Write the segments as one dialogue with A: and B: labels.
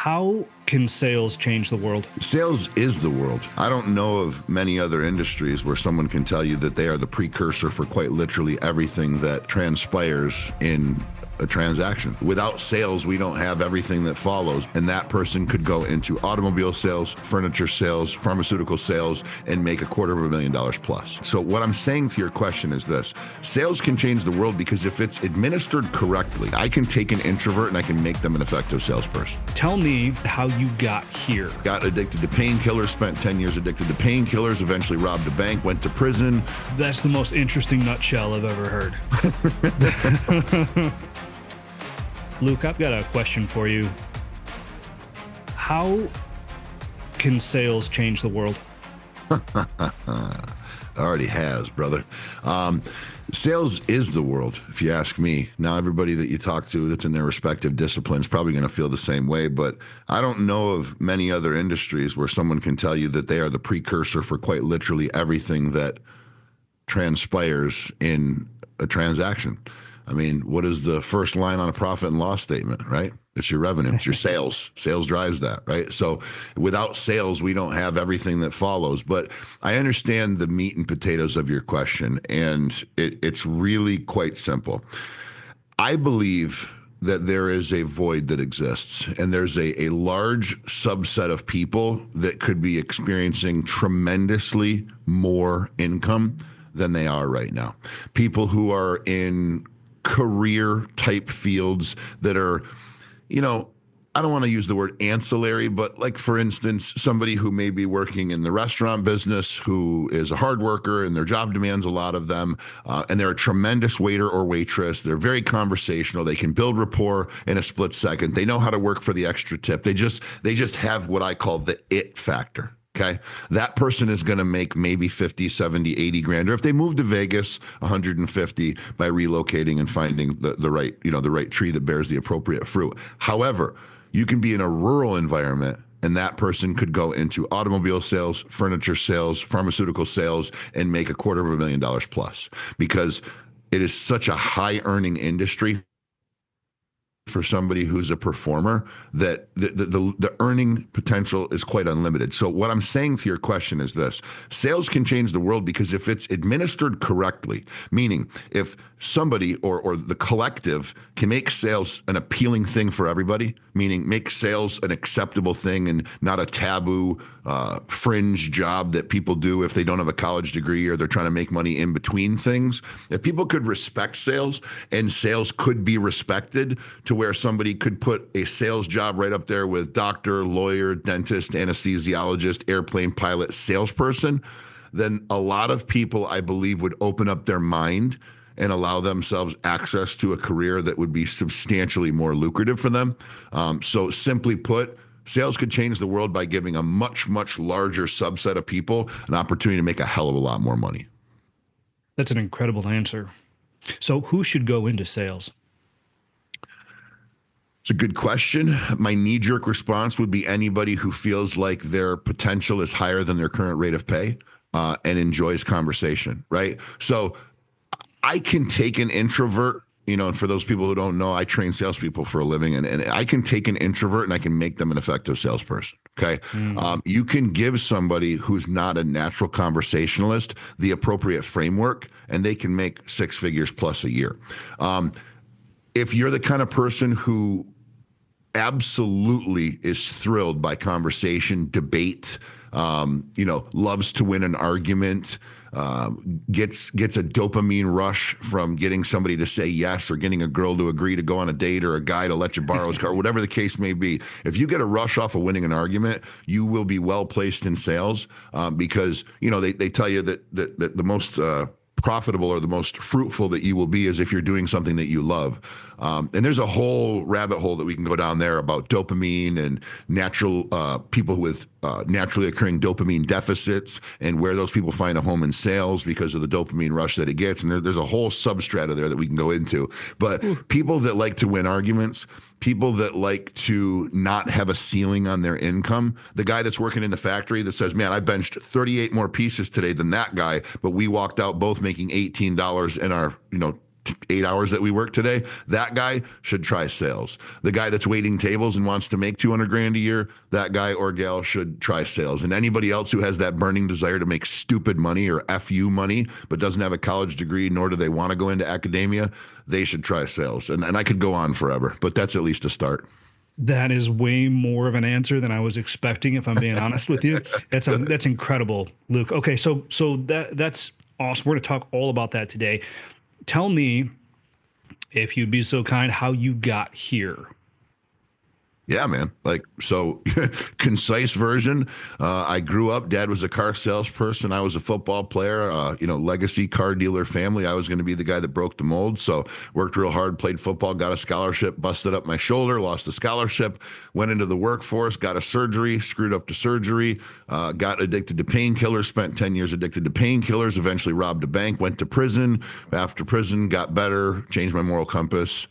A: How can sales change the world?
B: Sales is the world. I don't know of many other industries where someone can tell you that they are the precursor for quite literally everything that transpires in a transaction. Without sales, we don't have everything that follows. And that person could go into automobile sales, furniture sales, pharmaceutical sales, and make $250,000 plus. So what I'm saying to your question is this: sales can change the world because if it's administered correctly, I can take an introvert and I can make them an effective salesperson.
A: Tell me how you got here.
B: Got addicted to painkillers, spent 10 years addicted to painkillers, eventually robbed a bank, went to prison.
A: That's the most interesting nutshell I've ever heard. Luke, I've got a question for you. How can sales change the world?
B: Already has, brother. Sales is the world, if you ask me. Now, everybody that you talk to that's in their respective disciplines probably going to feel the same way, but I don't know of many other industries where someone can tell you that they are the precursor for quite literally everything that transpires in a transaction. I mean, what is the first line on a profit and loss statement, right? It's your revenue, it's your sales. Sales drives that, right? So without sales, we don't have everything that follows. But I understand the meat and potatoes of your question, and it's really quite simple. I believe that there is a void that exists, and there's a large subset of people that could be experiencing tremendously more income than they are right now. People who are in career type fields that are, I don't want to use the word ancillary, but like, for instance, somebody who may be working in the restaurant business who is a hard worker and their job demands a lot of them, and they're a tremendous waiter or waitress. They're very conversational. They can build rapport in a split second. They know how to work for the extra tip. They just have what I call the it factor. Okay. That person is going to make maybe 50, 70, 80 grand. Or if they move to Vegas, 150 by relocating and finding the right, the right tree that bears the appropriate fruit. However, you can be in a rural environment and that person could go into automobile sales, furniture sales, pharmaceutical sales, and make $250,000 plus, because it is such a high earning industry for somebody who's a performer that the earning potential is quite unlimited. So what I'm saying to your question is this: sales can change the world because if it's administered correctly, meaning if somebody or the collective can make sales an appealing thing for everybody, meaning make sales an acceptable thing and not a taboo fringe job that people do if they don't have a college degree or they're trying to make money in between things. If people could respect sales and sales could be respected to where somebody could put a sales job right up there with doctor, lawyer, dentist, anesthesiologist, airplane pilot, salesperson, then a lot of people, I believe, would open up their mind and allow themselves access to a career that would be substantially more lucrative for them. So simply put, sales could change the world by giving a much, much larger subset of people an opportunity to make a hell of a lot more money.
A: That's an incredible answer. So who should go into sales?
B: It's a good question. My knee-jerk response would be anybody who feels like their potential is higher than their current rate of pay and enjoys conversation, right? So I can take an introvert, and for those people who don't know, I train salespeople for a living, and I can take an introvert and I can make them an effective salesperson. Okay. You can give somebody who's not a natural conversationalist the appropriate framework and they can make six figures plus a year. If you're the kind of person who absolutely is thrilled by conversation, debate, loves to win an argument, gets a dopamine rush from getting somebody to say yes or getting a girl to agree to go on a date or a guy to let you borrow his car, whatever the case may be. If you get a rush off of winning an argument, you will be well placed in sales because, they tell you that the most profitable or the most fruitful that you will be is if you're doing something that you love. And there's a whole rabbit hole that we can go down there about dopamine and natural people with naturally occurring dopamine deficits and where those people find a home in sales because of the dopamine rush that it gets. And there's a whole substrata there that we can go into. But people that like to win arguments, people that like to not have a ceiling on their income, the guy that's working in the factory that says, man, I benched 38 more pieces today than that guy, but we walked out both making $18 in our, 8 hours that we work today, that guy should try sales. The guy that's waiting tables and wants to make 200 grand a year, that guy or gal should try sales. And anybody else who has that burning desire to make stupid money or FU money, but doesn't have a college degree, nor do they want to go into academia, they should try sales. And I could go on forever, but that's at least a start.
A: That is way more of an answer than I was expecting, if I'm being honest with you. That's incredible, Luke. Okay, so that's awesome. We're going to talk all about that today. Tell me, if you'd be so kind, how you got here.
B: Yeah, man. Like, so concise version. I grew up, dad was a car salesperson. I was a football player, legacy car dealer family. I was going to be the guy that broke the mold. So worked real hard, played football, got a scholarship, busted up my shoulder, lost the scholarship, went into the workforce, got a surgery, screwed up the surgery, got addicted to painkillers, spent 10 years addicted to painkillers, eventually robbed a bank, went to prison. After prison, got better, changed my moral compass,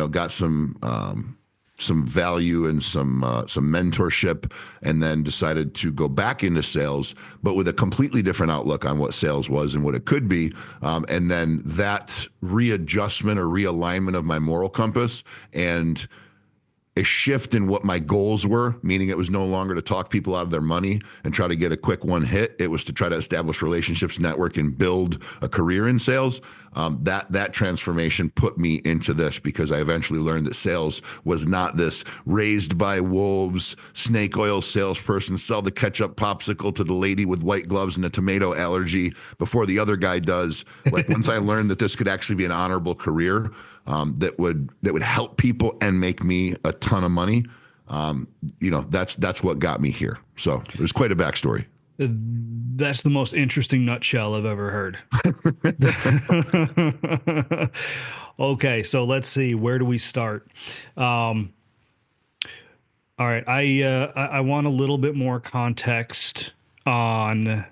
B: got some value and some mentorship, and then decided to go back into sales, but with a completely different outlook on what sales was and what it could be. And then that readjustment or realignment of my moral compass and a shift in what my goals were, meaning it was no longer to talk people out of their money and try to get a quick one hit. It was to try to establish relationships, network, and build a career in sales. That transformation put me into this, because I eventually learned that sales was not this raised by wolves, snake oil salesperson, sell the ketchup popsicle to the lady with white gloves and a tomato allergy before the other guy does. Like, once I learned that this could actually be an honorable career, that would help people and make me a ton of money. That's what got me here. So there's quite a backstory.
A: That's the most interesting nutshell I've ever heard. Okay, so let's see. Where do we start? All right, I want a little bit more context on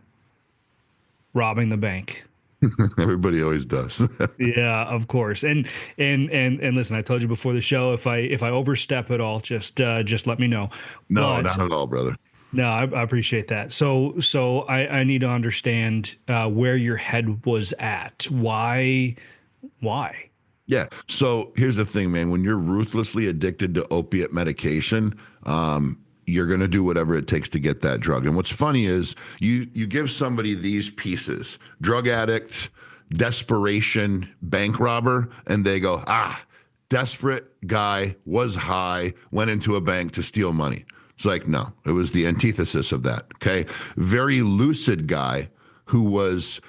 A: robbing the bank.
B: Everybody always does.
A: Yeah, of course. And listen, I told you before the show, if I overstep at all, just let me know.
B: No,
A: But
B: not at all, brother.
A: no, I appreciate that. So I need to understand where your head was at. Why?
B: Yeah. So here's the thing, man. When you're ruthlessly addicted to opiate medication, you're going to do whatever it takes to get that drug. And what's funny is you give somebody these pieces: drug addict, desperation, bank robber, and they go, desperate guy, was high, went into a bank to steal money. It's like, no, it was the antithesis of that. Okay. Very lucid guy who was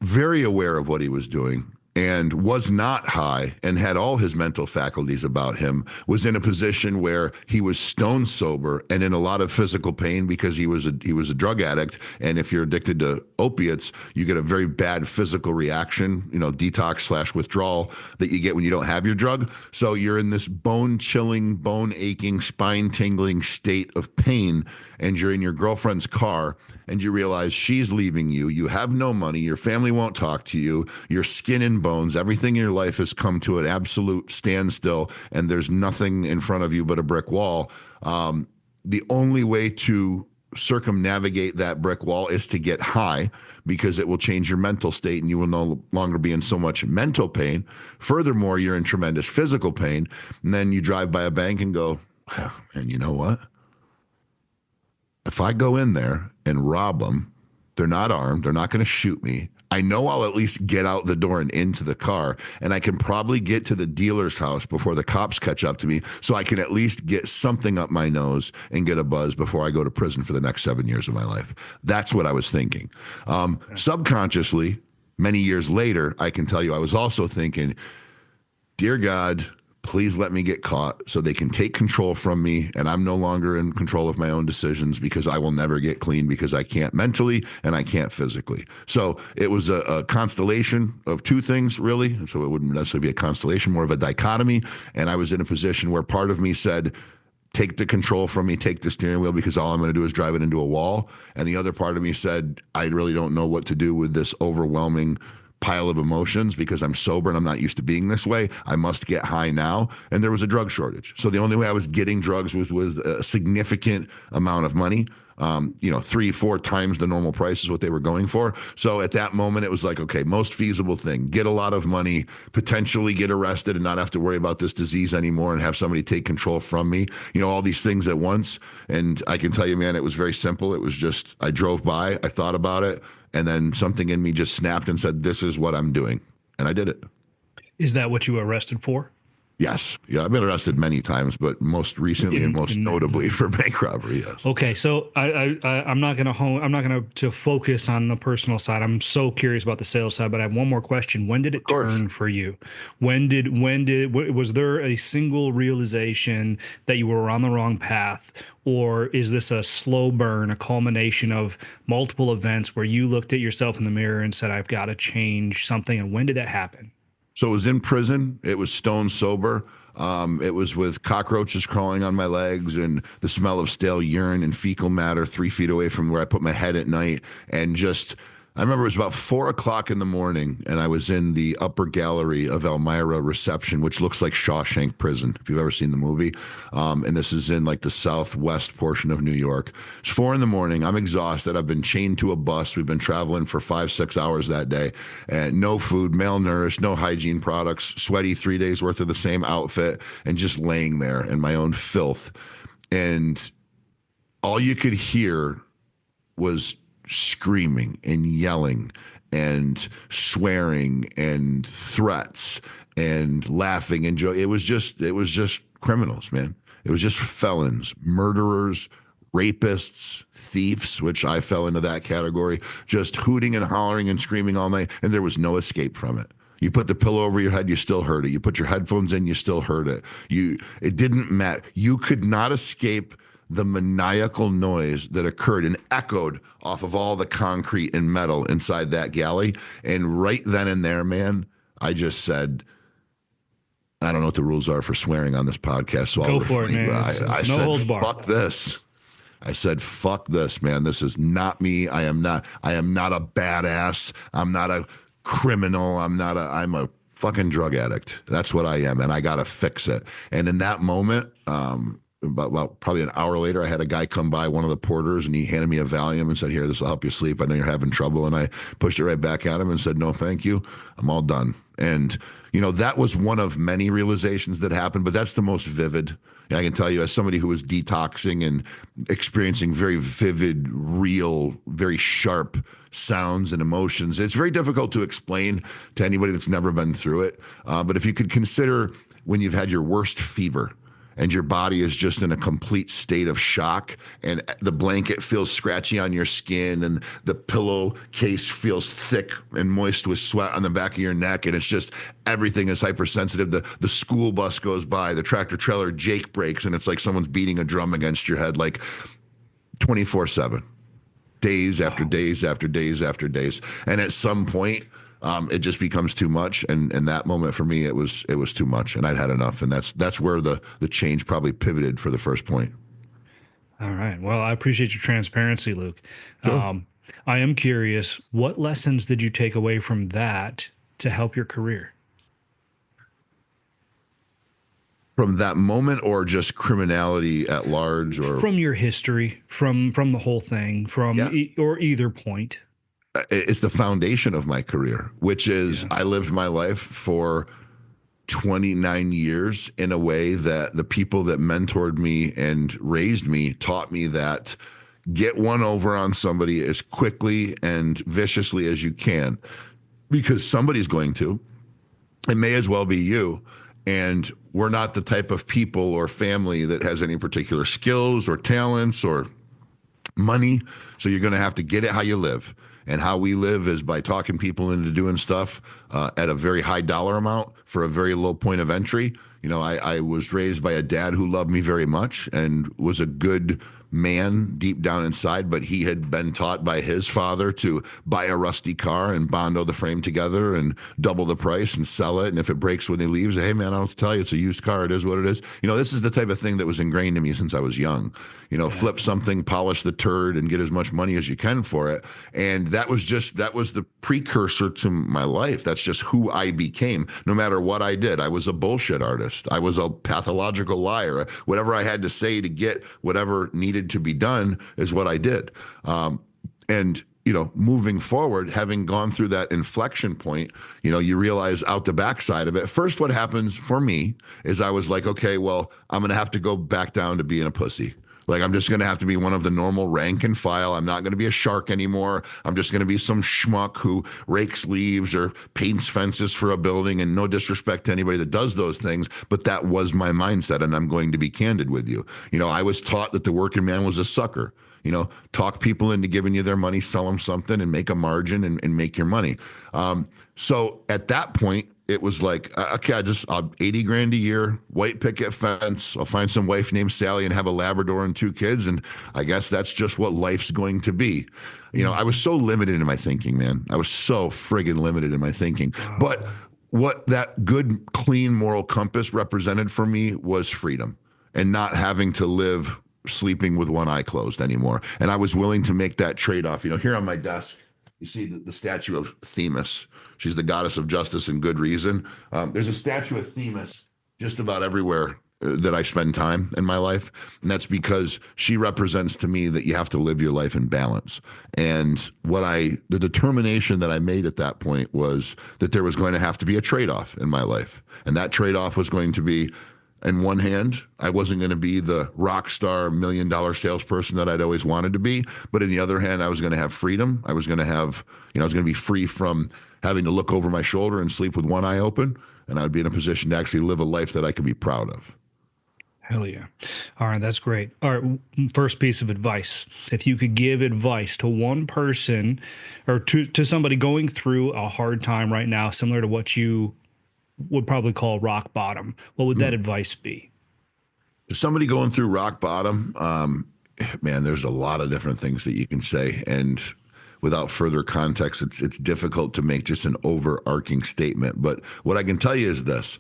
B: very aware of what he was doing and was not high and had all his mental faculties about him, was in a position where he was stone sober and in a lot of physical pain because he was a drug addict. And if you're addicted to opiates, you get a very bad physical reaction, detox / withdrawal that you get when you don't have your drug. So you're in this bone chilling, bone aching, spine tingling state of pain, and you're in your girlfriend's car and you realize she's leaving you. You have no money. Your family won't talk to you. Your skin and bones, everything in your life has come to an absolute standstill, and there's nothing in front of you but a brick wall. The only way to circumnavigate that brick wall is to get high, because it will change your mental state and you will no longer be in so much mental pain. Furthermore, you're in tremendous physical pain. And then you drive by a bank and go, and you know what? If I go in there and rob them, they're not armed, they're not going to shoot me. I know I'll at least get out the door and into the car, and I can probably get to the dealer's house before the cops catch up to me, so I can at least get something up my nose and get a buzz before I go to prison for the next 7 years of my life. That's what I was thinking. Subconsciously, many years later, I can tell you I was also thinking, dear God, please let me get caught so they can take control from me, and I'm no longer in control of my own decisions, because I will never get clean, because I can't mentally and I can't physically. So it was a constellation of two things, really. So it wouldn't necessarily be a constellation, more of a dichotomy. And I was in a position where part of me said, take the control from me, take the steering wheel, because all I'm going to do is drive it into a wall. And the other part of me said, I really don't know what to do with this overwhelming pile of emotions, because I'm sober and I'm not used to being this way. I must get high now. And there was a drug shortage. So the only way I was getting drugs was a significant amount of money. 3, 4 times the normal price is what they were going for. So at that moment, it was like, okay, most feasible thing, get a lot of money, potentially get arrested and not have to worry about this disease anymore and have somebody take control from me, all these things at once. And I can tell you, man, it was very simple. It was just, I drove by, I thought about it, and then something in me just snapped and said, this is what I'm doing. And I did it.
A: Is that what you were arrested for?
B: Yes. Yeah, I've been arrested many times, but most recently and most notably for bank robbery. Yes.
A: Okay, so I'm not gonna I'm not gonna to focus on the personal side. I'm so curious about the sales side, but I have one more question. When did it
B: Of course.
A: turn for you? Was there a single realization that you were on the wrong path, or is this a slow burn, a culmination of multiple events where you looked at yourself in the mirror and said, "I've got to change something"? And when did that happen?
B: So it was in prison. It was stone sober. It was with cockroaches crawling on my legs and the smell of stale urine and fecal matter 3 feet away from where I put my head at night. And just, I remember it was about 4 o'clock in the morning, and I was in the upper gallery of Elmira Reception, which looks like Shawshank Prison, if you've ever seen the movie. And this is in like the southwest portion of New York. It's 4 in the morning. I'm exhausted. I've been chained to a bus. We've been traveling for 5, 6 hours that day. And no food, malnourished, no hygiene products, sweaty 3 days worth of the same outfit, and just laying there in my own filth. And all you could hear was screaming and yelling and swearing and threats and laughing and joy. It was just criminals, man. It was just felons, murderers, rapists, thieves, which I fell into that category, just hooting and hollering and screaming all night, and there was no escape from it. You put the pillow over your head, you still heard it. You put your headphones in, you still heard it. It didn't matter. You could not escape the maniacal noise that occurred and echoed off of all the concrete and metal inside that galley. And right then and there, man, I just said, I don't know what the rules are for swearing on this podcast, so I'll
A: Go for it,
B: refrain.
A: man.
B: I
A: No
B: said,
A: holds barred.
B: fuck this. I said, fuck this, man. This is not me. I am not a badass. I'm not a criminal. I'm a fucking drug addict. That's what I am. And I got to fix it. And in that moment, about probably an hour later, I had a guy come by, one of the porters, and he handed me a Valium and said, here, this will help you sleep. I know you're having trouble. And I pushed it right back at him and said, no, thank you. I'm all done. And, that was one of many realizations that happened, but that's the most vivid. And I can tell you, as somebody who was detoxing and experiencing very vivid, real, very sharp sounds and emotions, it's very difficult to explain to anybody that's never been through it. But if you could consider when you've had your worst fever, and your body is just in a complete state of shock, and the blanket feels scratchy on your skin, and the pillowcase feels thick and moist with sweat on the back of your neck, and it's just everything is hypersensitive. The school bus goes by, the tractor trailer Jake breaks, and it's like someone's beating a drum against your head, like 24/7, days after days after days after days. And at some point, it just becomes too much, and that moment for me, it was too much, and I'd had enough, and that's where the change probably pivoted for the first point.
A: All right. Well, I appreciate your transparency, Luke.
B: Sure.
A: I am curious, what lessons did you take away from that to help your career?
B: From that moment, or just criminality at large, or
A: From your history, from the whole thing,
B: Yeah.
A: Or either point.
B: It's the foundation of my career, which is I lived my life for 29 years in a way that the people that mentored me and raised me taught me that get one over on somebody as quickly and viciously as you can, because somebody's going to. It may as well be you. And we're not the type of people or family that has any particular skills or talents or money. So you're going to have to get it how you live. And how we live is by talking people into doing stuff at a very high dollar amount for a very low point of entry. I was raised by a dad who loved me very much and was a good man deep down inside, but he had been taught by his father to buy a rusty car and bondo the frame together and double the price and sell it. And if it breaks when they leave, say, hey man, I'll tell you, it's a used car. It is what it is. This is the type of thing that was ingrained in me since I was young. Flip something, polish the turd, and get as much money as you can for it. And that was the precursor to my life. That's just who I became. No matter what I did, I was a bullshit artist. I was a pathological liar. Whatever I had to say to get whatever needed needed to be done is what I did. And moving forward, having gone through that inflection point, you realize out the backside of it. First, what happens for me is I was like, okay, well, I'm going to have to go back down to being a pussy. Like, I'm just going to have to be one of the normal rank and file. I'm not going to be a shark anymore. I'm just going to be some schmuck who rakes leaves or paints fences for a building. And no disrespect to anybody that does those things, but that was my mindset. And I'm going to be candid with you. I was taught that the working man was a sucker. Talk people into giving you their money, sell them something and make a margin and make your money. So at that point, it was like, okay, I'll 80 grand a year, white picket fence. I'll find some wife named Sally and have a Labrador and 2 kids. And I guess that's just what life's going to be. I was so limited in my thinking, man. I was so friggin' limited in my thinking. But what that good, clean moral compass represented for me was freedom and not having to live sleeping with one eye closed anymore. And I was willing to make that trade-off. Here on my desk, you see the statue of Themis. She's the goddess of justice and good reason. There's a statue of Themis just about everywhere that I spend time in my life. And that's because she represents to me that you have to live your life in balance. And the determination that I made at that point was that there was going to have to be a trade-off in my life. And that trade-off was going to be, in one hand, I wasn't going to be the rock star $1 million salesperson that I'd always wanted to be. But in the other hand, I was going to have freedom. I was going to have, I was going to be free from having to look over my shoulder and sleep with one eye open. And I would be in a position to actually live a life that I could be proud of.
A: Hell yeah. All right, that's great. All right, first piece of advice. If you could give advice to one person or to somebody going through a hard time right now, similar to what you would probably call rock bottom, what would that advice be?
B: Somebody going through rock bottom, man, there's a lot of different things that you can say. And without further context, it's difficult to make just an overarching statement. But what I can tell you is this.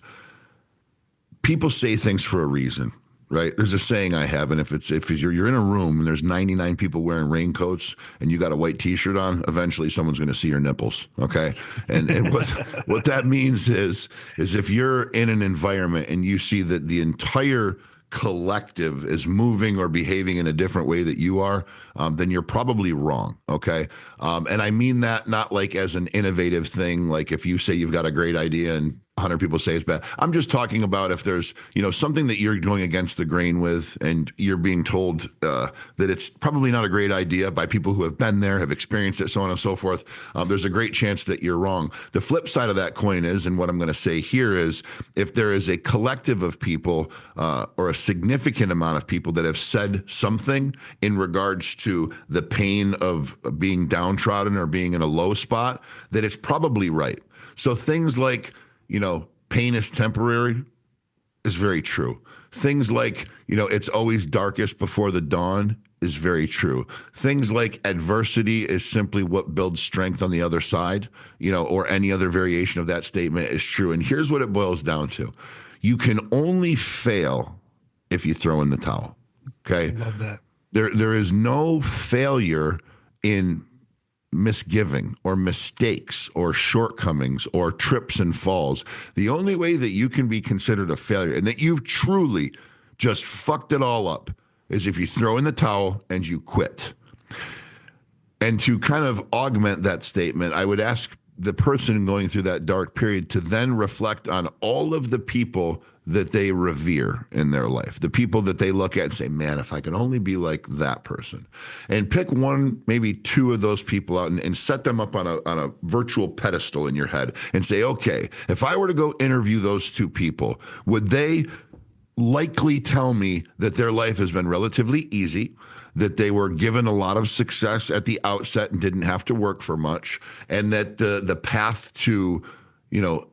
B: People say things for a reason, right? There's a saying I have, and if you're in a room and there's 99 people wearing raincoats and you got a white T-shirt on, eventually someone's going to see your nipples, okay? And what that means is if you're in an environment and you see that the entire collective is moving or behaving in a different way that you are, then you're probably wrong, okay? And I mean that not like as an innovative thing, like if you say you've got a great idea and 100 people say it's bad. I'm just talking about if there's, something that you're going against the grain with and you're being told that it's probably not a great idea by people who have been there, have experienced it, so on and so forth. There's a great chance that you're wrong. The flip side of that coin is, and what I'm going to say here is, if there is a collective of people or a significant amount of people that have said something in regards to the pain of being downtrodden or being in a low spot, that it's probably right. So things like, pain is temporary is very true. Things like, it's always darkest before the dawn is very true. Things like adversity is simply what builds strength on the other side, or any other variation of that statement is true. And here's what it boils down to. You can only fail if you throw in the towel. Okay.
A: I love that.
B: There is no failure in misgiving or mistakes or shortcomings or trips and falls. The only way that you can be considered a failure and that you've truly just fucked it all up is if you throw in the towel and you quit. And to kind of augment that statement, I would ask the person going through that dark period to then reflect on all of the people that they revere in their life, the people that they look at and say, man, if I could only be like that person, and pick one, maybe 2 of those people out and set them up on a virtual pedestal in your head and say, okay, if I were to go interview those 2 people, would they likely tell me that their life has been relatively easy, that they were given a lot of success at the outset and didn't have to work for much, and that the path to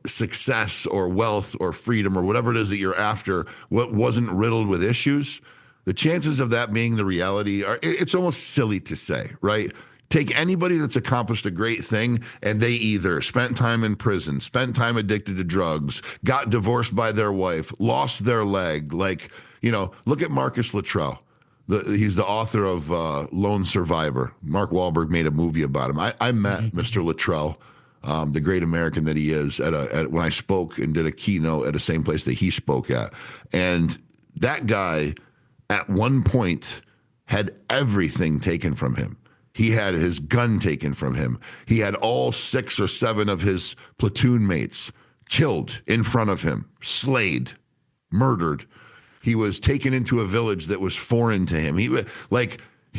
B: success or wealth or freedom or whatever it is that you're after, what wasn't riddled with issues? The chances of that being the reality it's almost silly to say, right? Take anybody that's accomplished a great thing and they either spent time in prison, spent time addicted to drugs, got divorced by their wife, lost their leg. Like, look at Marcus Luttrell. He's the author of Lone Survivor. Mark Wahlberg made a movie about him. I met Mr. Luttrell, the great American that he is, when I spoke and did a keynote at the same place that he spoke at. And that guy, at one point, had everything taken from him. He had his gun taken from him. He had all 6 or 7 of his platoon mates killed in front of him, slayed, murdered. He was taken into a village that was foreign to him. He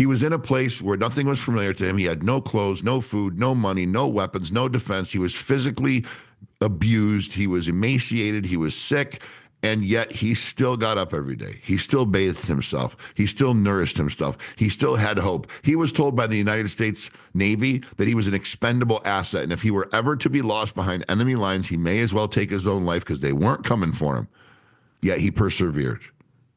B: was in a place where nothing was familiar to him. He had no clothes, no food, no money, no weapons, no defense. He was physically abused. He was emaciated. He was sick. And yet he still got up every day. He still bathed himself. He still nourished himself. He still had hope. He was told by the United States Navy that he was an expendable asset. And if he were ever to be lost behind enemy lines, he may as well take his own life because they weren't coming for him. Yet he persevered.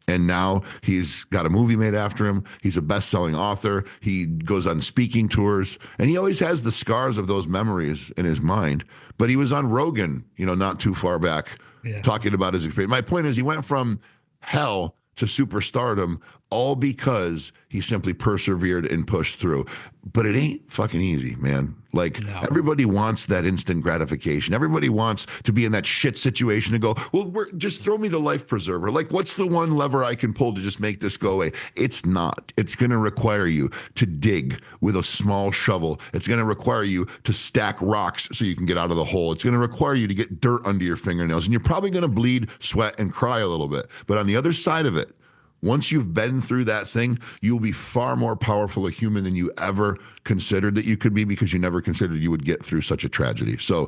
B: And now he's got a movie made after him. He's a best-selling author. He goes on speaking tours. And he always has the scars of those memories in his mind. But he was on Rogan, not too far back, talking about his experience. My point is he went from hell to superstardom all because he simply persevered and pushed through. But it ain't fucking easy, man. Everybody wants that instant gratification. Everybody wants to be in that shit situation and go, well, just throw me the life preserver. What's the one lever I can pull to just make this go away? It's not. It's going to require you to dig with a small shovel. It's going to require you to stack rocks so you can get out of the hole. It's going to require you to get dirt under your fingernails. And you're probably going to bleed, sweat, and cry a little bit. But on the other side of it, once you've been through that thing, you'll be far more powerful a human than you ever considered that you could be because you never considered you would get through such a tragedy. So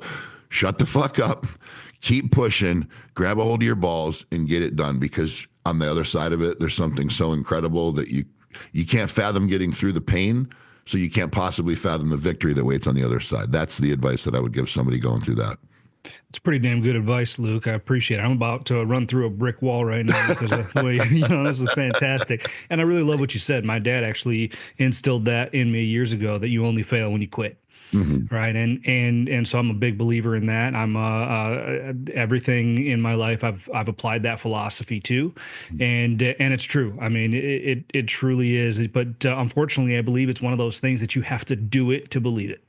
B: shut the fuck up, keep pushing, grab a hold of your balls and get it done, because on the other side of it, there's something so incredible that you can't fathom getting through the pain, so you can't possibly fathom the victory that waits on the other side. That's the advice that I would give somebody going through that.
A: It's pretty damn good advice, Luke. I appreciate it. I'm about to run through a brick wall right now because of the way, this is fantastic. And I really love what you said. My dad actually instilled that in me years ago, that you only fail when you quit. Mm-hmm. Right. And so I'm a big believer in that. I'm everything in my life, I've applied that philosophy to, and it's true. I mean, it truly is. But unfortunately, I believe it's one of those things that you have to do it to believe it.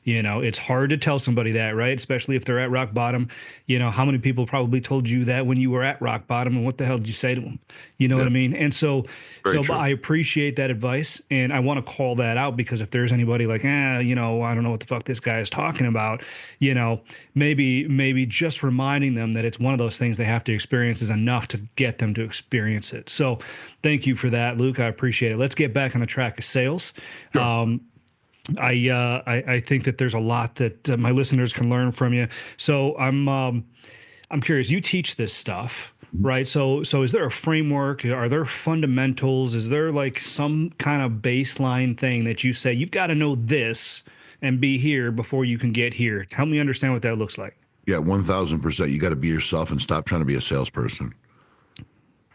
A: It's hard to tell somebody that, right? Especially if they're at rock bottom. How many people probably told you that when you were at rock bottom, and what the hell did you say to them? You know what I mean? And so I appreciate that advice, and I want to call that out, because if there's anybody like, I don't know what the fuck this guy is talking about, maybe just reminding them that it's one of those things they have to experience is enough to get them to experience it. So thank you for that, Luke. I appreciate it. Let's get back on the track of sales. Sure. I think that there's a lot that my listeners can learn from you. So I'm curious. You teach this stuff, right? So is there a framework? Are there fundamentals? Is there some kind of baseline thing that you say you've got to know this and be here before you can get here? Help me understand what that looks like.
B: Yeah, 1,000%. You got to be yourself and stop trying to be a salesperson.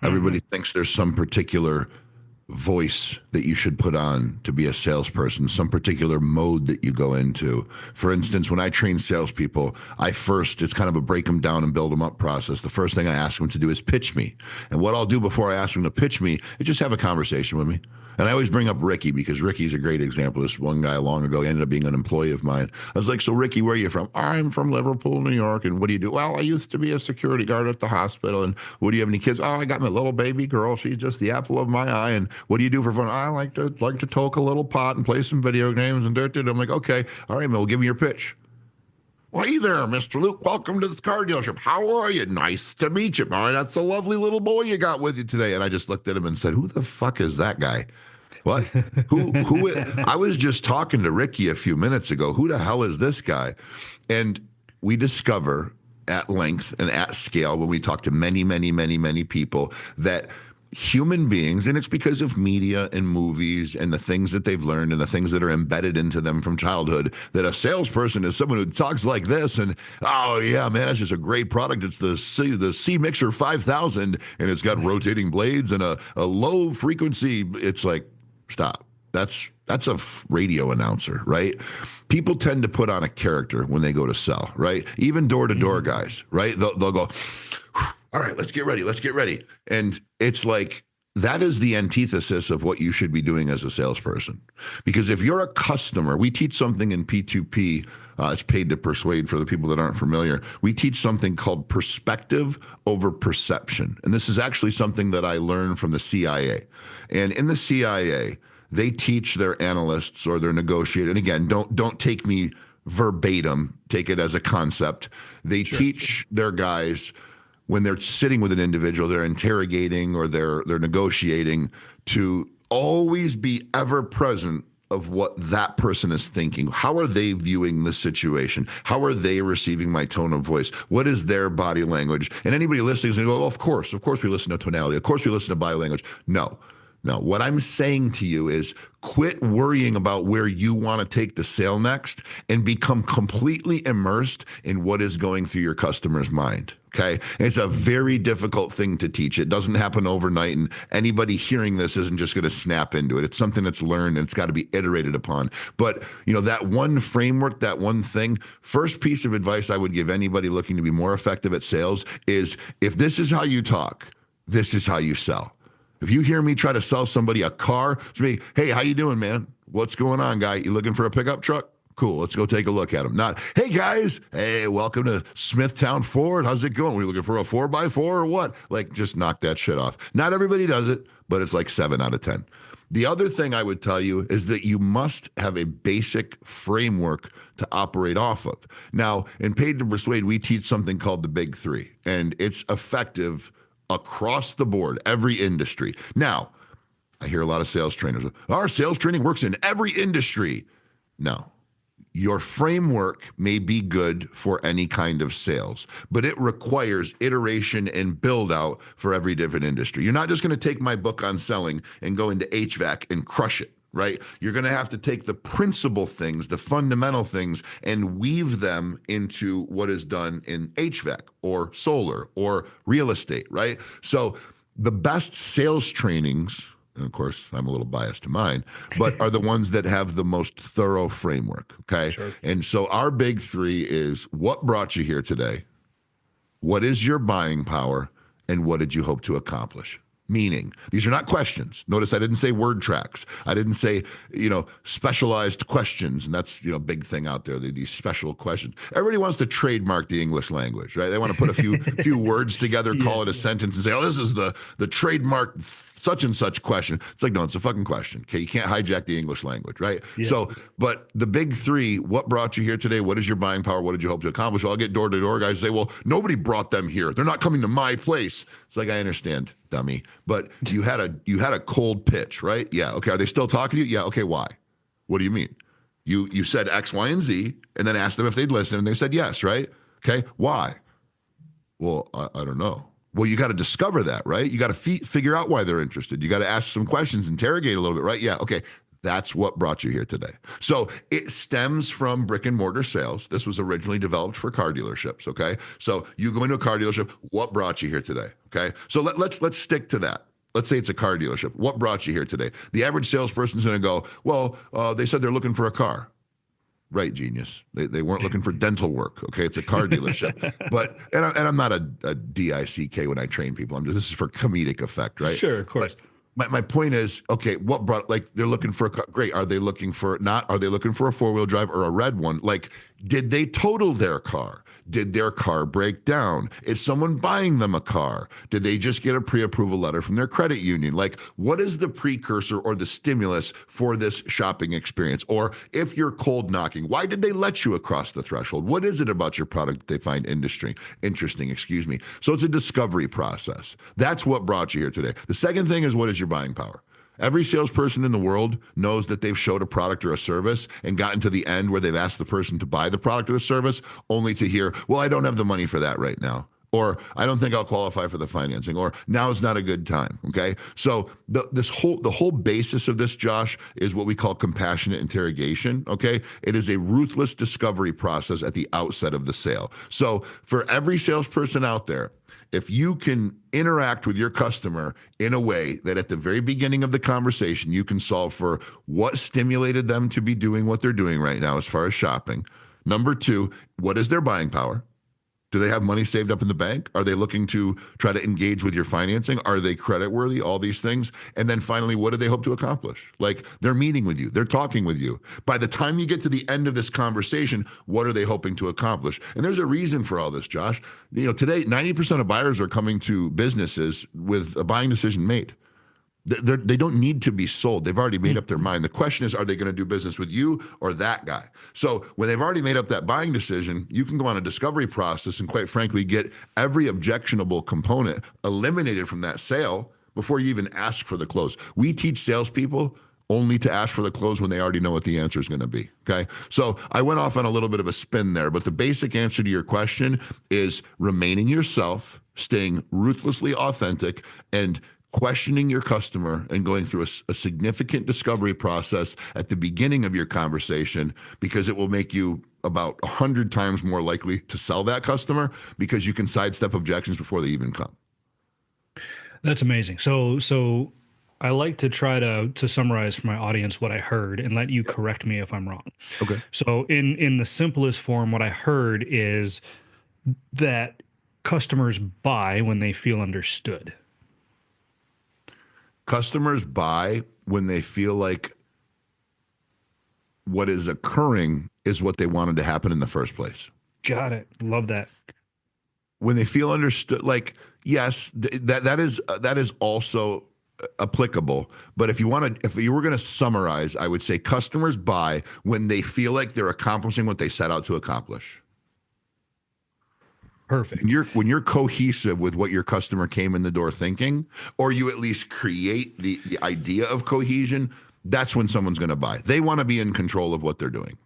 B: Everybody thinks there's some particular voice that you should put on to be a salesperson, some particular mode that you go into. For instance, when I train salespeople, it's kind of a break them down and build them up process. The first thing I ask them to do is pitch me. And what I'll do before I ask them to pitch me is just have a conversation with me. And I always bring up Ricky, because Ricky's a great example. This one guy long ago, he ended up being an employee of mine. I was like, so Ricky, where are you from? I'm from Liverpool, New York. And what do you do? Well, I used to be a security guard at the hospital. And what do you have any kids? Oh, I got my little baby girl. She's just the apple of my eye. And what do you do for fun? I like to toke a little pot and play some video games and dirt. I'm like, okay, all right, man, well, give me your pitch. Well, hey there, Mr. Luke. Welcome to the car dealership. How are you? Nice to meet you. Boy, that's a lovely little boy you got with you today. And I just looked at him and said, who the fuck is that guy? What? Who? I was just talking to Ricky a few minutes ago. Who the hell is this guy? And we discover at length and at scale, when we talk to many, many, many, many people, that human beings, and it's because of media and movies and the things that they've learned and the things that are embedded into them from childhood, that a salesperson is someone who talks like this and, oh yeah, man, that's just a great product. It's the C Mixer 5000 and it's got rotating blades and a low frequency. It's like, stop. That's a radio announcer, right? People tend to put on a character when they go to sell, right? Even door-to-door guys, right? They'll go, all right, let's get ready. And it's like that is the antithesis of what you should be doing as a salesperson. Because if you're a customer, we teach something in P2P, it's paid to persuade for the people that aren't familiar. We teach something called perspective over perception. And this is actually something that I learned from the CIA. And in the CIA, they teach their analysts or their negotiators, and again, don't take me verbatim, take it as a concept. They teach their guys when they're sitting with an individual, they're interrogating or they're negotiating, to always be ever present of what that person is thinking. How are they viewing the situation? How are they receiving my tone of voice? What is their body language? And anybody listening is going to go, oh, of course we listen to tonality. Of course we listen to body language. No. What I'm saying to you is quit worrying about where you want to take the sale next and become completely immersed in what is going through your customer's mind. Okay. And it's a very difficult thing to teach. It doesn't happen overnight, and anybody hearing this isn't just going to snap into it. It's something that's learned and it's got to be iterated upon. But that one framework, that one thing, first piece of advice I would give anybody looking to be more effective at sales is, if this is how you talk, this is how you sell. If you hear me try to sell somebody a car, it's me, hey, how you doing, man? What's going on, guy? You looking for a pickup truck? Cool, let's go take a look at them. Not, hey, guys, hey, welcome to Smithtown Ford. How's it going? Were you looking for a 4x4 or what? Like, just knock that shit off. Not everybody does it, but it's like 7 out of 10. The other thing I would tell you is that you must have a basic framework to operate off of. Now, in Paid to Persuade, we teach something called the Big Three, and it's effective across the board, every industry. Now, I hear a lot of sales trainers, our sales training works in every industry. No. Your framework may be good for any kind of sales, but it requires iteration and build out for every different industry. You're not just going to take my book on selling and go into HVAC and crush it, right? You're going to have to take the principal things, the fundamental things, and weave them into what is done in HVAC or solar or real estate, right? So the best sales trainings, and of course, I'm a little biased to mine, but are the ones that have the most thorough framework, okay? Sure. And so our Big Three is: what brought you here today? What is your buying power? And what did you hope to accomplish? Meaning, these are not questions. Notice I didn't say word tracks. I didn't say, specialized questions. And that's, big thing out there, these special questions. Everybody wants to trademark the English language, right? They want to put a few words together, call it a sentence, and say, oh, this is the trademark such and such question. It's like, no, it's a fucking question. Okay. You can't hijack the English language, right? Yeah. So, but the Big Three: what brought you here today? What is your buying power? What did you hope to accomplish? Well, I'll get door to door guys say, well, nobody brought them here. They're not coming to my place. It's like, I understand, dummy, but you had a cold pitch, right? Yeah. Okay. Are they still talking to you? Yeah. Okay. Why? What do you mean? You said X, Y, and Z, and then asked them if they'd listen, and they said yes, right? Okay. Why? Well, I don't know. Well, you got to discover that, right? You got to figure out why they're interested. You got to ask some questions, interrogate a little bit, right? Yeah, okay. That's what brought you here today. So it stems from brick and mortar sales. This was originally developed for car dealerships, okay? So you go into a car dealership, what brought you here today, okay? So let's stick to that. Let's say it's a car dealership. What brought you here today? The average salesperson's going to go, well, they said they're looking for a car. Right, genius. They weren't looking for dental work. Okay, it's a car dealership. But I'm not a DICK when I train people. This is for comedic effect, right?
A: Sure, of course.
B: But my point is, okay, what brought, like, they're looking for a car. Great. Are they looking for a 4-wheel drive or a red one? Like, did they total their car? Did their car break down? Is someone buying them a car? Did they just get a pre-approval letter from their credit union? Like, what is the precursor or the stimulus for this shopping experience? Or if you're cold knocking, why did they let you across the threshold? What is it about your product that they find interesting? So it's a discovery process. That's what brought you here today. The second thing is, what is your buying power? Every salesperson in the world knows that they've showed a product or a service and gotten to the end where they've asked the person to buy the product or the service, only to hear, well, I don't have the money for that right now. Or I don't think I'll qualify for the financing, or now is not a good time. Okay. So the whole basis of this, Josh, is what we call compassionate interrogation. Okay. It is a ruthless discovery process at the outset of the sale. So for every salesperson out there, if you can interact with your customer in a way that at the very beginning of the conversation, you can solve for what stimulated them to be doing what they're doing right now as far as shopping. Number two, what is their buying power? Do they have money saved up in the bank? Are they looking to try to engage with your financing? Are they credit worthy? All these things. And then finally, what do they hope to accomplish? Like, they're meeting with you, they're talking with you. By the time you get to the end of this conversation, what are they hoping to accomplish? And there's a reason for all this, Josh. Today, 90% of buyers are coming to businesses with a buying decision made. They don't need to be sold. They've already made up their mind. The question is, are they going to do business with you or that guy? So when they've already made up that buying decision, you can go on a discovery process and, quite frankly, get every objectionable component eliminated from that sale before you even ask for the close. We teach salespeople only to ask for the close when they already know what the answer is going to be. Okay. So I went off on a little bit of a spin there, but the basic answer to your question is remaining yourself, staying ruthlessly authentic, and questioning your customer and going through a significant discovery process at the beginning of your conversation, because it will make you about 100 times more likely to sell that customer, because you can sidestep objections before they even come.
A: That's amazing. So I like to try to summarize for my audience what I heard and let you correct me if I'm wrong.
B: Okay.
A: So in the simplest form, what I heard is that customers buy when they feel understood.
B: Customers buy when they feel like what is occurring is what they wanted to happen in the first place.
A: Got it. Love that.
B: When they feel understood, like, yes, that is also applicable. But if you were going to summarize, I would say customers buy when they feel like they're accomplishing what they set out to accomplish.
A: Perfect.
B: When you're cohesive with what your customer came in the door thinking, or you at least create the idea of cohesion, that's when someone's going to buy. They want to be in control of what they're doing.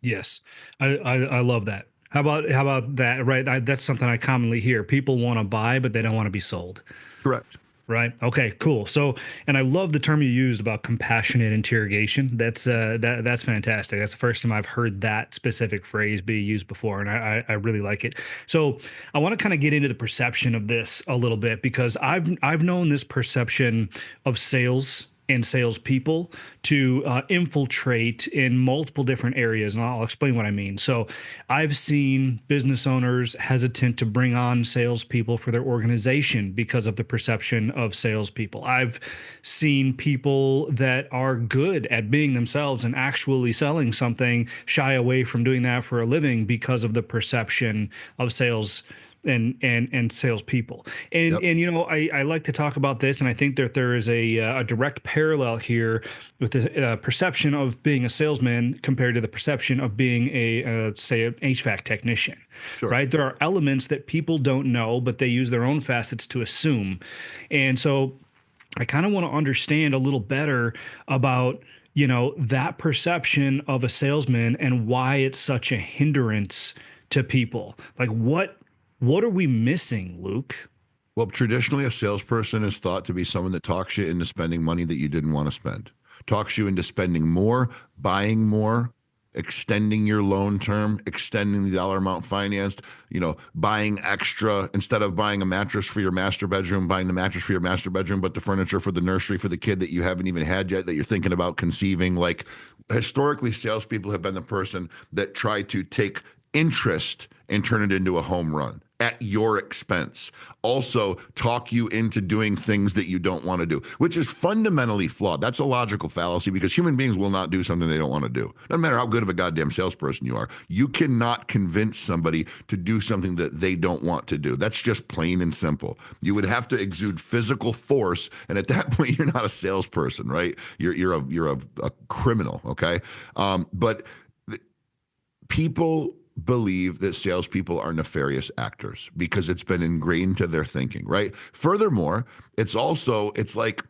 A: Yes. I love that. How about that? Right. That's something I commonly hear. People want to buy, but they don't want to be sold.
B: Correct.
A: Right. Okay, cool. So, and I love the term you used about compassionate interrogation. That's fantastic. That's the first time I've heard that specific phrase be used before, and I really like it. So I want to kind of get into the perception of this a little bit, because I've known this perception of sales and salespeople to infiltrate in multiple different areas, and I'll explain what I mean. So I've seen business owners hesitant to bring on salespeople for their organization because of the perception of salespeople. I've seen people that are good at being themselves and actually selling something shy away from doing that for a living because of the perception of sales and salespeople. And
B: Yep.
A: I like to talk about this, and I think that there is a direct parallel here with the perception of being a salesman compared to the perception of being say an HVAC technician.
B: Sure.
A: Right? There are elements that people don't know, but they use their own facets to assume. And so I kind of want to understand a little better about that perception of a salesman and why it's such a hindrance to people. Like, what are we missing, Luke?
B: Well, traditionally, a salesperson is thought to be someone that talks you into spending money that you didn't want to spend, talks you into spending more, buying more, extending your loan term, extending the dollar amount financed, buying extra. Instead of buying a mattress for your master bedroom, buying the mattress for your master bedroom, but the furniture for the nursery for the kid that you haven't even had yet, that you're thinking about conceiving. Like, historically, salespeople have been the person that try to take interest and turn it into a home run at your expense. Also, talk you into doing things that you don't want to do, which is fundamentally flawed. That's a logical fallacy, because human beings will not do something they don't want to do. No matter how good of a goddamn salesperson you are, you cannot convince somebody to do something that they don't want to do. That's just plain and simple. You would have to exude physical force, and at that point, you're not a salesperson, right? You're a criminal, okay? But people believe that salespeople are nefarious actors because it's been ingrained to their thinking, right? Furthermore, it's like,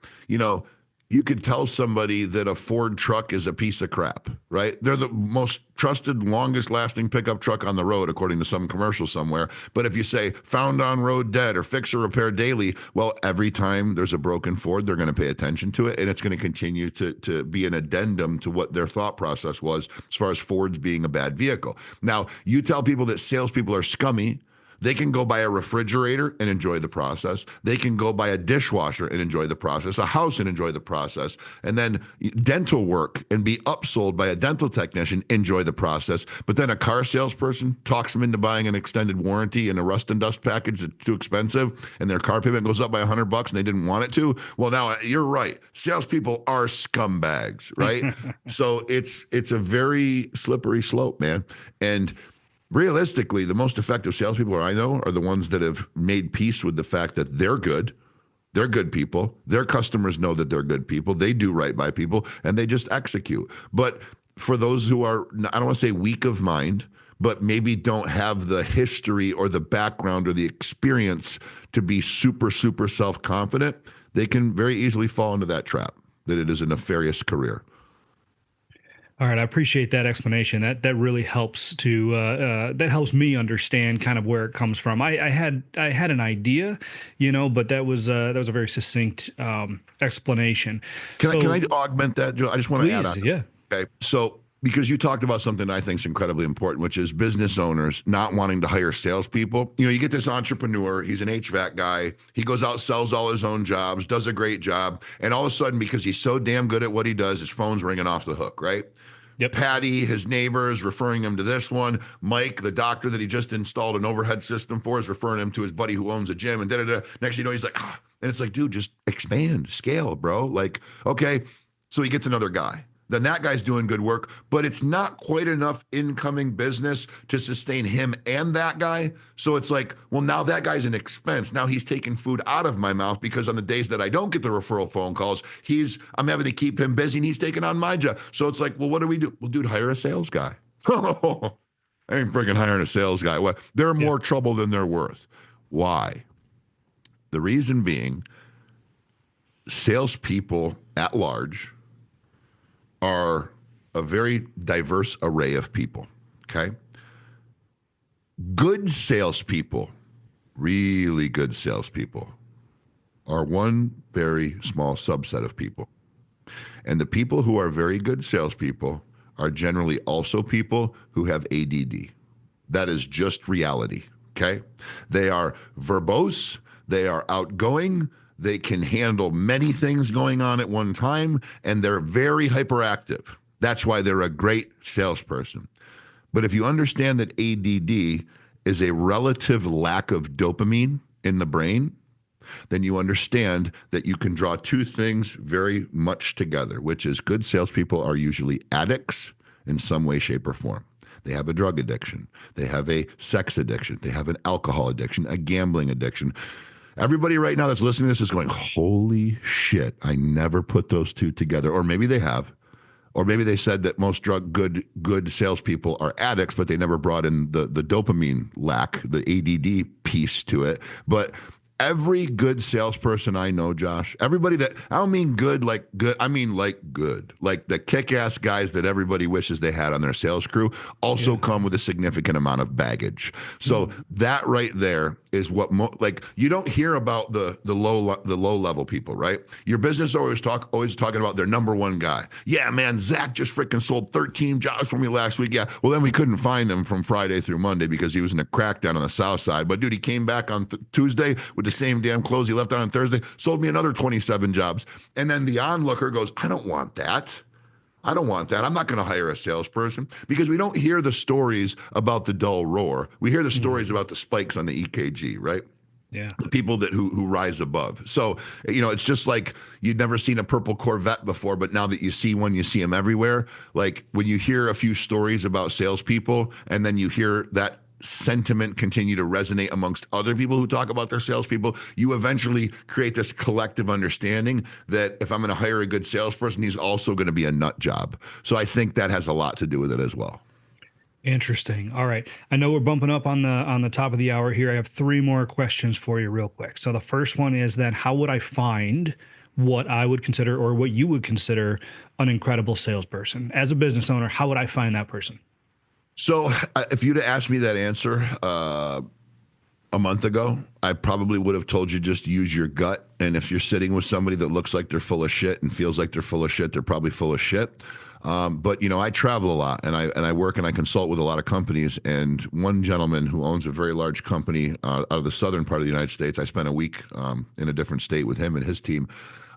B: you could tell somebody that a Ford truck is a piece of crap, right? They're the most trusted, longest lasting pickup truck on the road, according to some commercial somewhere. But if you say found on road dead or fix or repair daily, well, every time there's a broken Ford, they're going to pay attention to it. And it's going to continue to be an addendum to what their thought process was as far as Fords being a bad vehicle. Now, you tell people that salespeople are scummy, They can go buy a refrigerator and enjoy the process. They can go buy a dishwasher and enjoy the process, a house and enjoy the process, and then dental work and be upsold by a dental technician, enjoy the process. But then a car salesperson talks them into buying an extended warranty and a rust and dust package that's too expensive, and their car payment goes up by $100 and they didn't want it to. Well, now you're right. Salespeople are scumbags, right? So it's a very slippery slope, man. And realistically, the most effective salespeople I know are the ones that have made peace with the fact that they're good. They're good people. Their customers know that they're good people. They do right by people, and they just execute. But for those who are, I don't want to say weak of mind, but maybe don't have the history or the background or the experience to be super, super self-confident, they can very easily fall into that trap, that it is a nefarious career.
A: All right, I appreciate that explanation. That really helps to that helps me understand kind of where it comes from. I had an idea, but that was a very succinct explanation.
B: Can I augment that, Joe? I just want to add on.
A: Yeah.
B: Okay, so because you talked about something I think is incredibly important, which is business owners not wanting to hire salespeople. You get this entrepreneur, he's an HVAC guy, he goes out, sells all his own jobs, does a great job, and all of a sudden, because he's so damn good at what he does, his phone's ringing off the hook, right?
A: Yep.
B: Patty, his neighbors, referring him to this one. Mike, the doctor that he just installed an overhead system for, is referring him to his buddy who owns a gym, and da-da-da. Next thing you know, he's like, and it's like, dude, just expand, scale, bro. Like, okay, so he gets another guy. Then that guy's doing good work, but it's not quite enough incoming business to sustain him and that guy. So it's like, well, now that guy's an expense. Now he's taking food out of my mouth because on the days that I don't get the referral phone calls, I'm having to keep him busy and he's taking on my job. So it's like, well, what do we do? Well, dude, hire a sales guy. I ain't freaking hiring a sales guy. What? They're more trouble than they're worth. Why? The reason being, salespeople at large are a very diverse array of people, okay? Good salespeople, really good salespeople, are one very small subset of people. And the people who are very good salespeople are generally also people who have ADD. That is just reality, okay? They are verbose, they are outgoing, they can handle many things going on at one time, and they're very hyperactive. That's why they're a great salesperson. But if you understand that ADD is a relative lack of dopamine in the brain, then you understand that you can draw two things very much together, which is good salespeople are usually addicts in some way, shape, or form. They have a drug addiction. They have a sex addiction. They have an alcohol addiction, a gambling addiction. Everybody right now that's listening to this is going, holy shit, I never put those two together. Or maybe they have. Or maybe they said that most good salespeople are addicts, but they never brought in the dopamine lack, the ADD piece to it. But every good salesperson I know, Josh, everybody that, I don't mean good like good, I mean like good. Like the kick-ass guys that everybody wishes they had on their sales crew also come with a significant amount of baggage. So that right there is what, like you don't hear about the low level people, right? Your business always talking about their number one guy. Yeah, man, Zach just freaking sold 13 jobs for me last week. Yeah, well then we couldn't find him from Friday through Monday because he was in a crackdown on the south side. But dude, he came back on Tuesday with the same damn clothes he left on Thursday, sold me another 27 jobs. And then the onlooker goes, I don't want that. I don't want that. I'm not going to hire a salesperson, because we don't hear the stories about the dull roar. We hear the stories about the spikes on the EKG, right?
A: Yeah.
B: The people who rise above. So, it's just like you'd never seen a purple Corvette before, but now that you see one, you see them everywhere. Like when you hear a few stories about salespeople and then you hear that sentiment continue to resonate amongst other people who talk about their salespeople, you eventually create this collective understanding that if I'm going to hire a good salesperson, he's also going to be a nut job. So I think that has a lot to do with it as well.
A: Interesting. All right. I know we're bumping up on the top of the hour here. I have three more questions for you real quick. So the first one is then, how would I find what I would consider, or what you would consider, an incredible salesperson? As a business owner, how would I find that person?
B: So if you'd have asked me that answer a month ago, I probably would have told you just use your gut. And if you're sitting with somebody that looks like they're full of shit and feels like they're full of shit, they're probably full of shit. But I travel a lot, and I work and I consult with a lot of companies. And one gentleman who owns a very large company out of the southern part of the United States, I spent a week in a different state with him and his team.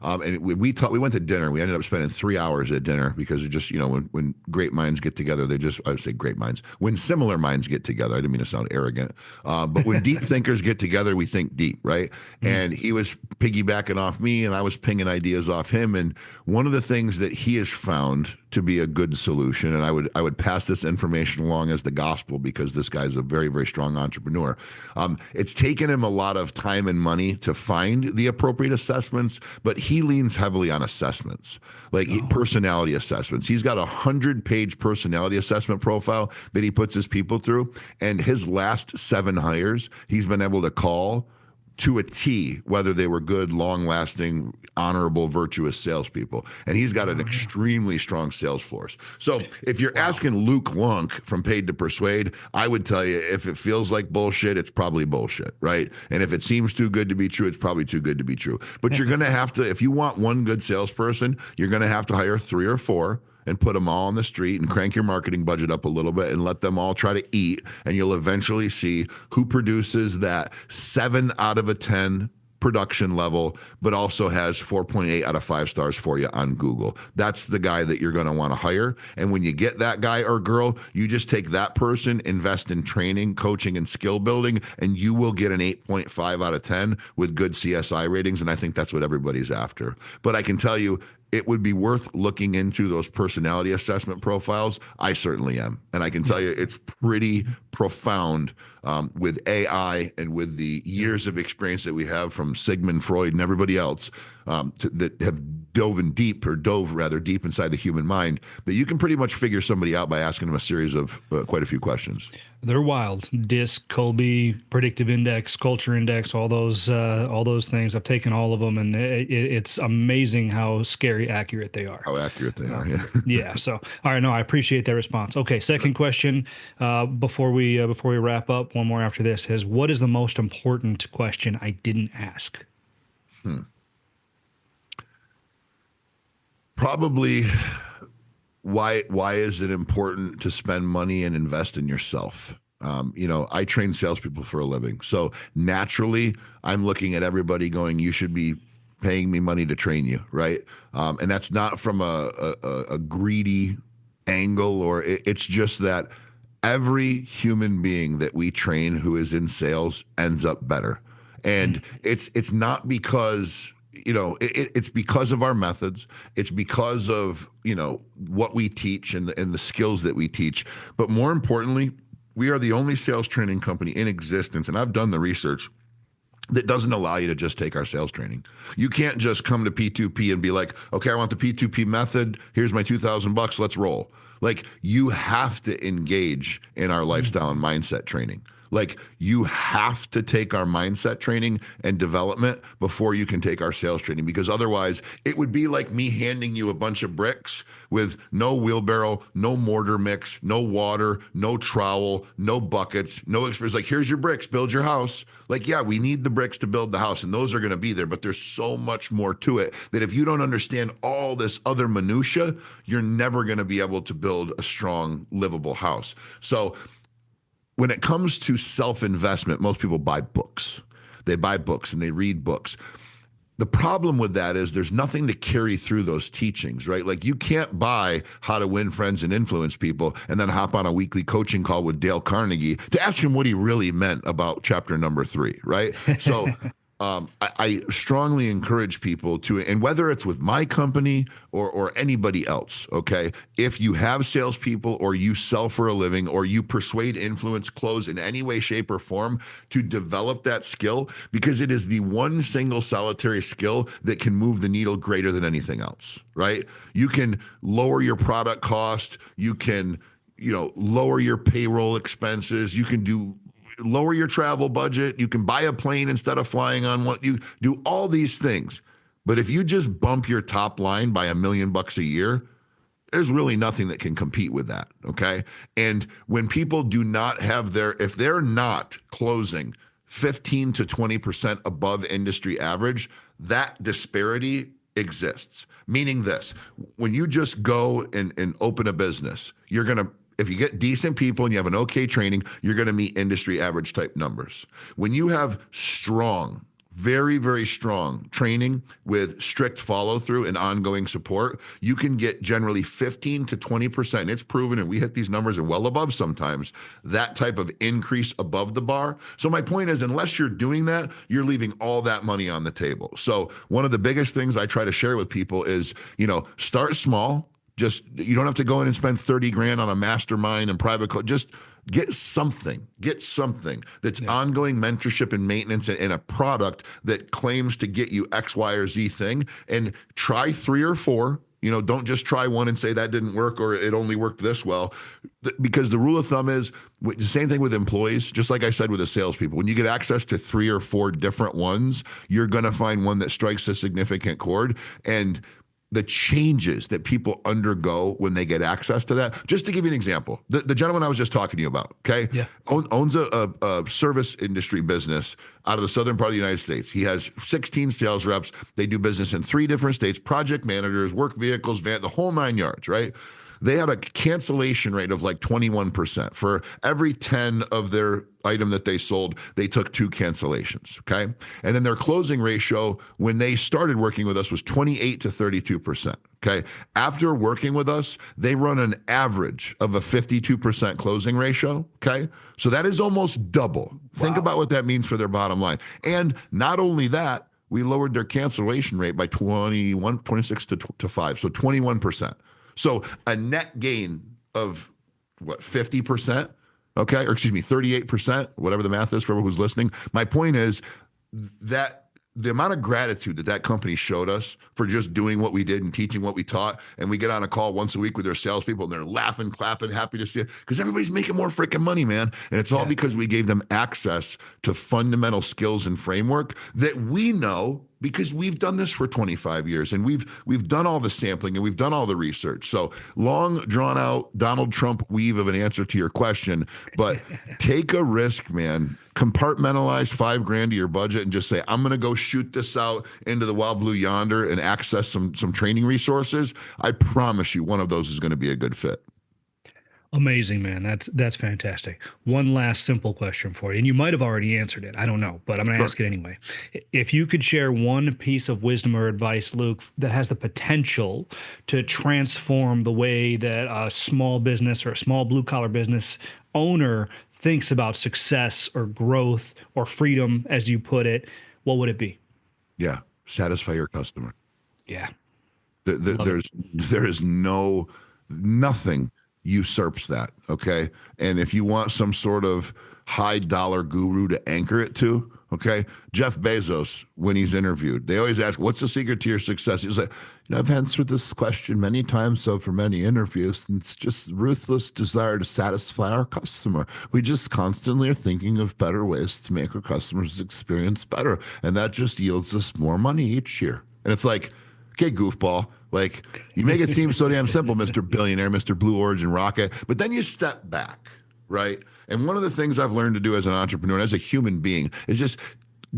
B: And we went to dinner. We ended up spending 3 hours at dinner because it just, when great minds get together, I would say great minds, when similar minds get together, I didn't mean to sound arrogant, but when deep thinkers get together, we think deep, right?
A: Mm.
B: And he was piggybacking off me and I was pinging ideas off him. And one of the things that he has found to be a good solution, and I would pass this information along as the gospel because this guy's a very, very strong entrepreneur. It's taken him a lot of time and money to find the appropriate assessments, but he leans heavily on assessments, like personality assessments. He's got 100-page personality assessment profile that he puts his people through, and his last 7 hires, he's been able to call to a T whether they were good, long-lasting, honorable, virtuous salespeople. And he's got an extremely strong sales force. So if you're asking Luke Lunk from Paid to Persuade, I would tell you if it feels like bullshit, it's probably bullshit, right? And if it seems too good to be true, it's probably too good to be true. But you're going to have to, if you want one good salesperson, you're going to have to hire 3 or 4 and put them all on the street and crank your marketing budget up a little bit and let them all try to eat. And you'll eventually see who produces that 7 out of a 10 production level, but also has 4.8 out of 5 stars for you on Google. That's the guy that you're going to want to hire. And when you get that guy or girl, you just take that person, invest in training, coaching, and skill building, and you will get an 8.5 out of 10 with good CSI ratings. And I think that's what everybody's after. But I can tell you, it would be worth looking into those personality assessment profiles. I certainly am. And I can tell you it's pretty profound with AI and with the years of experience that we have from Sigmund Freud and everybody else that have dove rather deep inside the human mind, that you can pretty much figure somebody out by asking them a series of quite a few questions.
A: They're wild. DISC, Colby, predictive index, culture index, all those things. I've taken all of them, and it's amazing how scary accurate they are.
B: How accurate they are. Yeah.
A: Yeah. So, all right. No, I appreciate that response. Okay. Second question, before we wrap up, one more after this is, what is the most important question I didn't ask?
B: Probably why is it important to spend money and invest in yourself? I train salespeople for a living. So naturally, I'm looking at everybody going, you should be paying me money to train you, right? And that's not from a greedy angle, or it's just that every human being that we train who is in sales ends up better. And it's not because it's because of our methods. It's because of what we teach and the skills that we teach. But more importantly, we are the only sales training company in existence, and I've done the research, that doesn't allow you to just take our sales training. You can't just come to P2P and be like, okay, I want the P2P method. Here's my $2,000. Let's roll. Like, you have to engage in our lifestyle and mindset training. Like, you have to take our mindset training and development before you can take our sales training, because otherwise it would be like me handing you a bunch of bricks with no wheelbarrow, no mortar mix, no water, no trowel, no buckets, no experience. Like, here's your bricks, build your house. Like, yeah, we need the bricks to build the house, and those are going to be there, but there's so much more to it that if you don't understand all this other minutia, you're never going to be able to build a strong, livable house. So when it comes to self-investment, most people buy books. They buy books and they read books. The problem with that is there's nothing to carry through those teachings, right? Like, you can't buy How to Win Friends and Influence People and then hop on a weekly coaching call with Dale Carnegie to ask him what he really meant about chapter number 3, right? So I strongly encourage people to, and whether it's with my company or anybody else, okay, if you have salespeople or you sell for a living or you persuade, influence, close in any way, shape, or form, to develop that skill, because it is the one single solitary skill that can move the needle greater than anything else, right? You can lower your product cost. You can, lower your payroll expenses. You can lower your travel budget. You can buy a plane instead of flying on one. You do all these things. But if you just bump your top line by $1 million a year, there's really nothing that can compete with that. Okay. And when people do not have if they're not closing 15 to 20% above industry average, that disparity exists. Meaning this, when you just go and open a business, you're going to, if you get decent people and you have an okay training, you're going to meet industry average type numbers. When you have strong, very, very strong training with strict follow through and ongoing support, you can get generally 15 to 20%. It's proven, and we hit these numbers and well above sometimes, that type of increase above the bar. So my point is, unless you're doing that, you're leaving all that money on the table. So one of the biggest things I try to share with people is, start small. Just, you don't have to go in and spend 30 grand on a mastermind and private code. Just get something that's ongoing mentorship and maintenance, and a product that claims to get you X, Y, or Z thing, and try 3 or 4. Don't just try one and say that didn't work or it only worked this well. Because the rule of thumb is the same thing with employees, just like I said with the salespeople. When you get access to 3 or 4 different ones, you're going to find one that strikes a significant chord. And the changes that people undergo when they get access to that. Just to give you an example, the gentleman I was just talking to you about, okay, owns a service industry business out of the southern part of the United States. He has 16 sales reps. They do business in 3 different states, project managers, work vehicles, van, the whole 9 yards, right? They had a cancellation rate of like 21%. For every 10 of their item that they sold, they took 2 cancellations, okay? And then their closing ratio when they started working with us was 28 to 32%, okay? After working with us, they run an average of a 52% closing ratio, okay? So that is almost double. Wow. Think about what that means for their bottom line. And not only that, we lowered their cancellation rate by 26 to 5, so 21%. So a net gain of 50%, okay? Or excuse me, 38%, whatever the math is for everyone who's listening. My point is that the amount of gratitude that company showed us for just doing what we did and teaching what we taught, and we get on a call once a week with their salespeople and they're laughing, clapping, happy to see it, because everybody's making more freaking money, man. And it's all because we gave them access to fundamental skills and framework that we know because we've done this for 25 years and we've done all the sampling and we've done all the research. So long drawn out Donald Trump weave of an answer to your question, but take a risk, man. Compartmentalize $5,000 to your budget and just say, I'm going to go shoot this out into the wild blue yonder and access some training resources. I promise you one of those is going to be a good fit.
A: Amazing, man. That's fantastic. One last simple question for you, and you might have already answered it. I don't know, but I'm going to ask it anyway. If you could share one piece of wisdom or advice, Luke, that has the potential to transform the way that a small business or a small blue collar business owner thinks about success or growth or freedom, as you put it, what would it be?
B: Yeah, satisfy your customer.
A: Yeah.
B: There is nothing usurps that, okay? And if you want some sort of high dollar guru to anchor it to, okay? Jeff Bezos, when he's interviewed, they always ask, what's the secret to your success? He's like, I've answered this question many times over many interviews, and it's just ruthless desire to satisfy our customer. We just constantly are thinking of better ways to make our customers' experience better, and that just yields us more money each year. And it's like, okay, goofball, like you make it seem so damn simple, Mr. Billionaire, Mr. Blue Origin Rocket, but then you step back, right? And one of the things I've learned to do as an entrepreneur and as a human being is just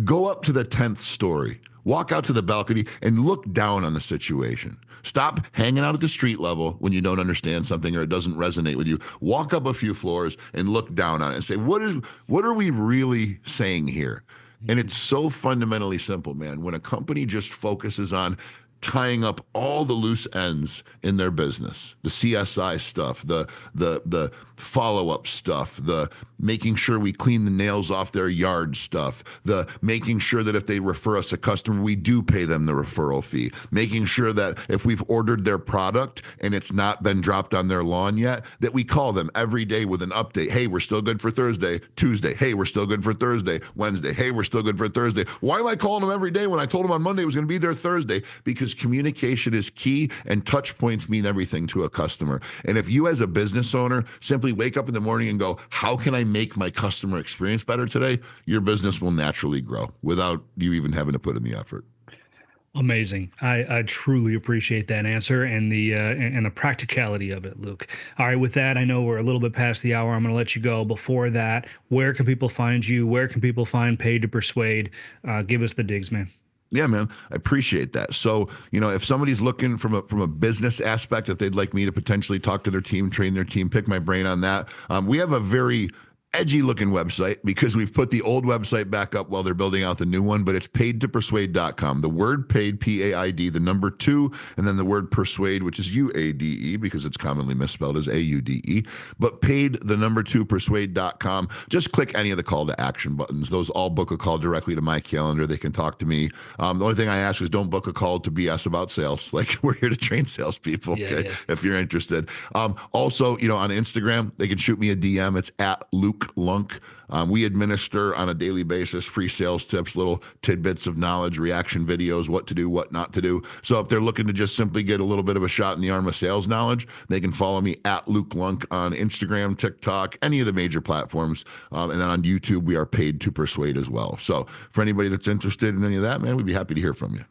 B: go up to the 10th story, walk out to the balcony and look down on the situation. Stop hanging out at the street level when you don't understand something or it doesn't resonate with you. Walk up a few floors and look down on it and say, what are we really saying here? And it's so fundamentally simple, man. When a company just focuses on tying up all the loose ends in their business, the CSI stuff, the follow-up stuff, the making sure we clean the nails off their yard stuff, the making sure that if they refer us a customer, we do pay them the referral fee, making sure that if we've ordered their product and it's not been dropped on their lawn yet, that we call them every day with an update. Hey, we're still good for Thursday, Tuesday. Hey, we're still good for Thursday, Wednesday. Hey, we're still good for Thursday. Why am I calling them every day when I told them on Monday it was going to be there Thursday? Because communication is key and touch points mean everything to a customer. And if you as a business owner simply wake up in the morning and go, how can I make my customer experience better today? Your business will naturally grow without you even having to put in the effort.
A: Amazing. I truly appreciate that answer and the practicality of it, Luke. All right, with that, I know we're a little bit past the hour. I'm going to let you go. Before that, where can people find you? Where can people find Paid to Persuade? Give us the digs, man.
B: Yeah, man, I appreciate that. So, if somebody's looking from a business aspect, if they'd like me to potentially talk to their team, train their team, pick my brain on that, we have a very edgy looking website because we've put the old website back up while they're building out the new one, but it's paidtopersuade.com. The word paid, P-A-I-D, the number 2, and then the word persuade, which is U-A-D-E because it's commonly misspelled as A-U-D-E, but paid, the number 2, persuade.com. Just click any of the call to action buttons. Those all book a call directly to my calendar. They can talk to me. The only thing I ask is don't book a call to BS about sales. Like, we're here to train salespeople, okay, if you're interested. Also, on Instagram, they can shoot me a DM. It's at Luke Lunk. We administer on a daily basis free sales tips, little tidbits of knowledge, reaction videos, what to do, what not to do. So if they're looking to just simply get a little bit of a shot in the arm of sales knowledge, they can follow me at Luke Lunk on Instagram, TikTok, any of the major platforms. And then on YouTube, we are paid to persuade as well. So for anybody that's interested in any of that, man, we'd be happy to hear from you.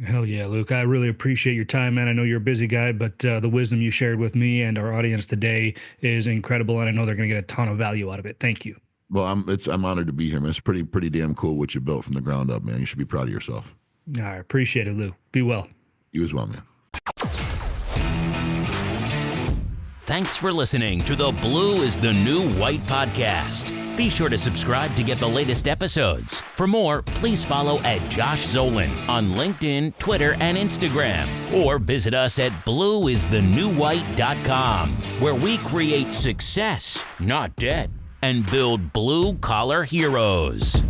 A: Hell yeah, Luke. I really appreciate your time, man. I know you're a busy guy, but the wisdom you shared with me and our audience today is incredible, and I know they're going to get a ton of value out of it. Thank you.
B: Well, I'm honored to be here, man. It's pretty damn cool what you built from the ground up, man. You should be proud of yourself.
A: I appreciate it, Luke. Be well.
B: You as well, man.
C: Thanks for listening to the Blue is the New White podcast. Be sure to subscribe to get the latest episodes. For more, please follow at Josh Zolin on LinkedIn, Twitter, and Instagram. Or visit us at blueisthenewwhite.com, where we create success, not debt, and build blue-collar heroes.